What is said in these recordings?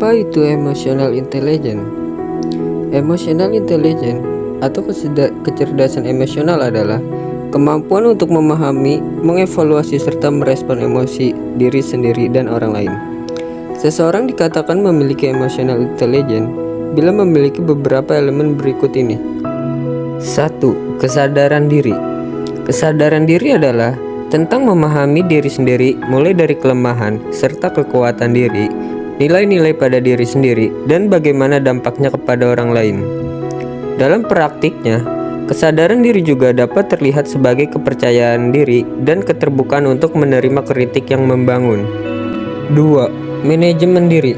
Apa itu emotional intelligence? Emotional intelligence atau kecerdasan emosional adalah kemampuan untuk memahami, mengevaluasi, serta merespon emosi diri sendiri dan orang lain. Seseorang dikatakan memiliki emotional intelligence bila memiliki beberapa elemen berikut ini. 1. Kesadaran diri. Kesadaran diri adalah tentang memahami diri sendiri, mulai dari kelemahan serta kekuatan diri, nilai-nilai pada diri sendiri, dan bagaimana dampaknya kepada orang lain. Dalam praktiknya, kesadaran diri juga dapat terlihat sebagai kepercayaan diri dan keterbukaan untuk menerima kritik yang membangun. 2. Manajemen diri.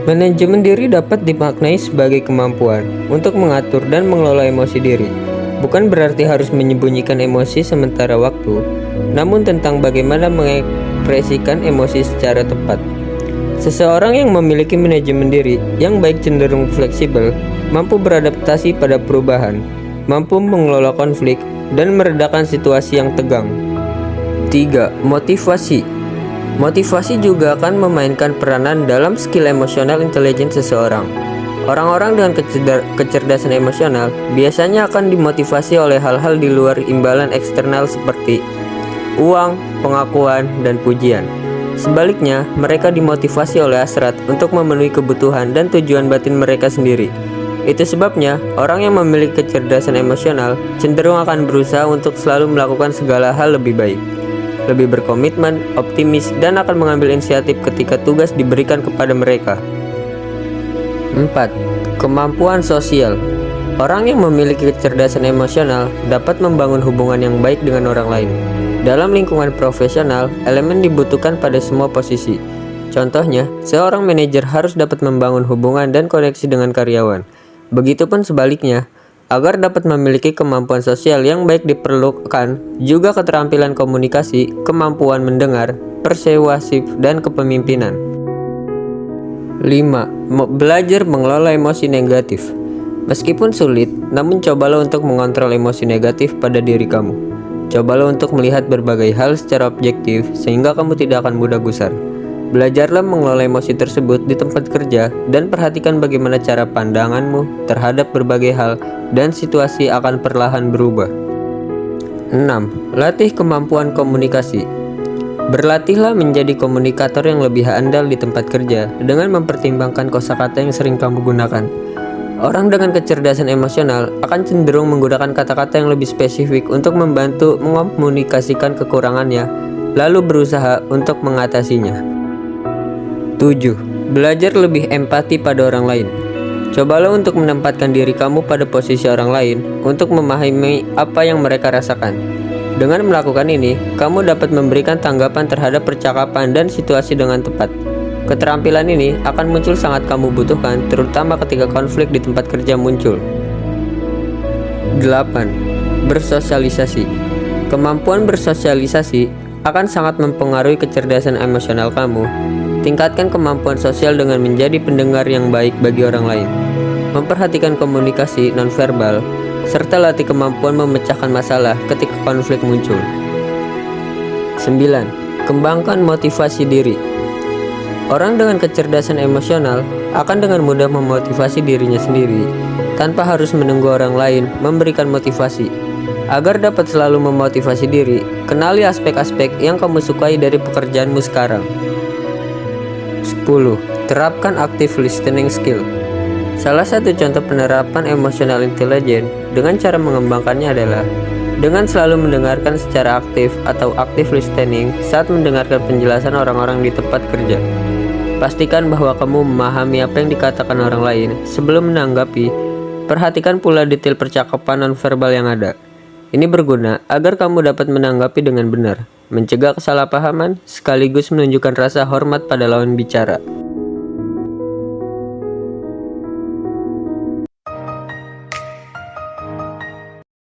Manajemen diri dapat dimaknai sebagai kemampuan untuk mengatur dan mengelola emosi diri. Bukan berarti harus menyembunyikan emosi sementara waktu, namun tentang bagaimana mengekspresikan emosi secara tepat. Seseorang yang memiliki manajemen diri yang baik cenderung fleksibel, mampu beradaptasi pada perubahan, mampu mengelola konflik, dan meredakan situasi yang tegang. 3. Motivasi. Motivasi juga akan memainkan peranan dalam skill emosional intelligence seseorang. Orang-orang dengan kecerdasan emosional biasanya akan dimotivasi oleh hal-hal di luar imbalan eksternal seperti uang, pengakuan, dan pujian. Sebaliknya, mereka dimotivasi oleh hasrat untuk memenuhi kebutuhan dan tujuan batin mereka sendiri. Itu sebabnya, orang yang memiliki kecerdasan emosional cenderung akan berusaha untuk selalu melakukan segala hal lebih baik, lebih berkomitmen, optimis, dan akan mengambil inisiatif ketika tugas diberikan kepada mereka. 4. Kemampuan sosial. Orang yang memiliki kecerdasan emosional dapat membangun hubungan yang baik dengan orang lain. Dalam lingkungan profesional, elemen dibutuhkan pada semua posisi. Contohnya, seorang manajer harus dapat membangun hubungan dan koneksi dengan karyawan. Begitupun sebaliknya, agar dapat memiliki kemampuan sosial yang baik diperlukan juga keterampilan komunikasi, kemampuan mendengar, persuasif, dan kepemimpinan. 5. Belajar mengelola emosi negatif. Meskipun sulit, namun cobalah untuk mengontrol emosi negatif pada diri kamu. Cobalah untuk melihat berbagai hal secara objektif sehingga kamu tidak akan mudah gusar. Belajarlah mengelola emosi tersebut di tempat kerja dan perhatikan bagaimana cara pandanganmu terhadap berbagai hal dan situasi akan perlahan berubah. 6. Latih kemampuan komunikasi. Berlatihlah menjadi komunikator yang lebih andal di tempat kerja dengan mempertimbangkan kosakata yang sering kamu gunakan. Orang dengan kecerdasan emosional akan cenderung menggunakan kata-kata yang lebih spesifik untuk membantu mengomunikasikan kekurangannya, lalu berusaha untuk mengatasinya. 7. Belajar lebih empati pada orang lain. Cobalah untuk menempatkan diri kamu pada posisi orang lain untuk memahami apa yang mereka rasakan. Dengan melakukan ini, kamu dapat memberikan tanggapan terhadap percakapan dan situasi dengan tepat. Keterampilan ini akan muncul sangat kamu butuhkan, terutama ketika konflik di tempat kerja muncul. 8. Bersosialisasi. Kemampuan bersosialisasi akan sangat mempengaruhi kecerdasan emosional kamu. Tingkatkan kemampuan sosial dengan menjadi pendengar yang baik bagi orang lain, memperhatikan komunikasi nonverbal, serta latih kemampuan memecahkan masalah ketika konflik muncul. 9. Kembangkan motivasi diri. Orang dengan kecerdasan emosional akan dengan mudah memotivasi dirinya sendiri tanpa harus menunggu orang lain memberikan motivasi. Agar dapat selalu memotivasi diri, kenali aspek-aspek yang kamu sukai dari pekerjaanmu sekarang. 10. Terapkan active listening skill. Salah satu contoh penerapan emotional intelligence dengan cara mengembangkannya adalah dengan selalu mendengarkan secara aktif atau active listening saat mendengarkan penjelasan orang-orang di tempat kerja. Pastikan bahwa kamu memahami apa yang dikatakan orang lain sebelum menanggapi. Perhatikan pula detail percakapan nonverbal yang ada. Ini berguna agar kamu dapat menanggapi dengan benar, mencegah kesalahpahaman, sekaligus menunjukkan rasa hormat pada lawan bicara.